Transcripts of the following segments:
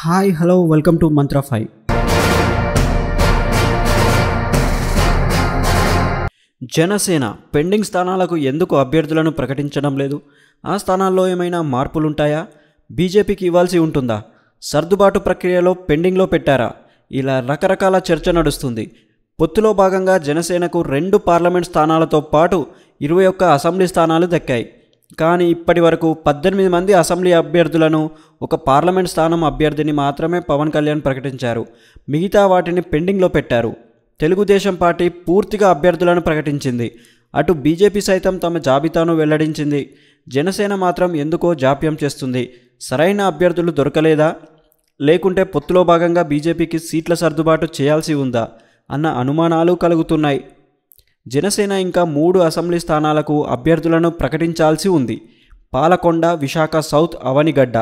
Hi hello welcome to Mantra 5. Janasena pending స్థానాలకు ఎందుకు అభ్యర్థులను ప్రకటించడం లేదు? ఆ స్థానాల్లో ఏమైనా మార్పులుంటాయా? బీజేపీకి ఇవ్వాల్సి ఉంటుందా? సర్దుబాటు ప్రక్రియలో పెండింగ్లో పెట్టారా? ఇలా రకరకాల చర్చ నడుస్తుంది. పొత్తులో భాగంగా జనసేనకు 2 పార్లమెంట్ స్థానాలతో పాటు 21 అసెంబ్లీ స్థానాలు దక్కాయి. కానీ ఇప్పటి వరకు 18 మంది అసెంబ్లీ అభ్యర్థులను, ఒక పార్లమెంట్ స్థానం అభ్యర్థిని మాత్రమే పవన్ కళ్యాణ్ ప్రకటించారు. మిగతా వాటిని పెండింగ్లో పెట్టారు. తెలుగుదేశం పార్టీ పూర్తిగా అభ్యర్థులను ప్రకటించింది. అటు బీజేపీ సైతం తమ జాబితాను వెల్లడించింది. జనసేన మాత్రం ఎందుకో జాప్యం చేస్తుంది. సరైన అభ్యర్థులు దొరకలేదా? లేకుంటే పొత్తులో భాగంగా బీజేపీకి సీట్ల సర్దుబాటు చేయాల్సి ఉందా అన్న అనుమానాలు కలుగుతున్నాయి. జనసేన ఇంకా 3 అసెంబ్లీ స్థానాలకు అభ్యర్థులను ప్రకటించాల్సి ఉంది. పాలకొండ, విశాఖ సౌత్, అవనిగడ్డ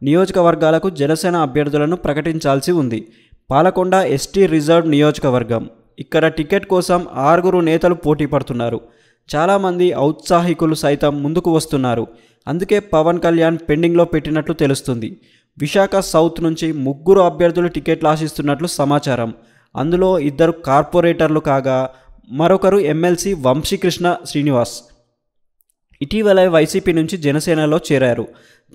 నియోజకవర్గాలకు జనసేన అభ్యర్థులను ప్రకటించాల్సి ఉంది. పాలకొండ ఎస్టీ రిజర్వ్ నియోజకవర్గం. ఇక్కడ టికెట్ కోసం 6 నేతలు పోటీ పడుతున్నారు. చాలామంది ఔత్సాహికులు సైతం ముందుకు వస్తున్నారు. అందుకే పవన్ కళ్యాణ్ పెండింగ్లో పెట్టినట్లు తెలుస్తుంది. విశాఖ సౌత్ నుంచి 3 అభ్యర్థులు టికెట్లు ఆశిస్తున్నట్లు సమాచారం. అందులో 2 కార్పొరేటర్లు కాగా మరొకరు ఎమ్మెల్సీ వంశీకృష్ణ శ్రీనివాస్. ఇటీవల వైసీపీ నుంచి జనసేనలో చేరారు.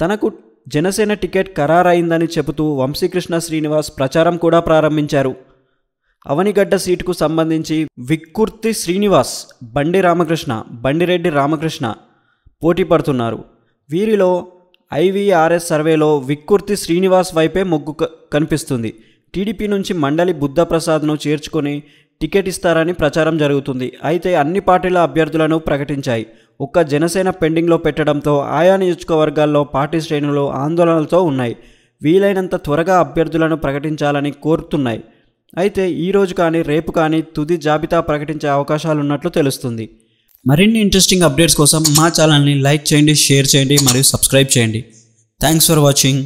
తనకు జనసేన టికెట్ ఖరారైందని చెబుతూ వంశీకృష్ణ శ్రీనివాస్ ప్రచారం కూడా ప్రారంభించారు. అవనిగడ్డ సీటుకు సంబంధించి విక్కుర్తి శ్రీనివాస్, బండిరెడ్డి రామకృష్ణ పోటీ పడుతున్నారు. వీరిలో ఐవీఆర్ఎస్ సర్వేలో విక్కుర్తి శ్రీనివాస్ వైపే మొగ్గు కనిపిస్తుంది. టీడీపీ నుంచి మండలి బుద్ధప్రసాద్ను చేర్చుకొని టికెట్ ఇస్తారని ప్రచారం జరుగుతుంది. అయితే అన్ని పార్టీల అభ్యర్థులను ప్రకటించాయి. ఒక్క జనసేన పెండింగ్లో పెట్టడంతో ఆయా నియోజకవర్గాల్లో పార్టీ శ్రేణులు ఆందోళనలతో ఉన్నాయి. వీలైనంత త్వరగా అభ్యర్థులను ప్రకటించాలని కోరుతున్నాయి. అయితే ఈరోజు కానీ రేపు కానీ తుది జాబితా ప్రకటించే అవకాశాలున్నట్లు తెలుస్తుంది. మరిన్ని ఇంట్రెస్టింగ్ అప్డేట్స్ కోసం మా ఛానల్ని లైక్ చేయండి, షేర్ చేయండి మరియు సబ్స్క్రైబ్ చేయండి. Thanks for watching.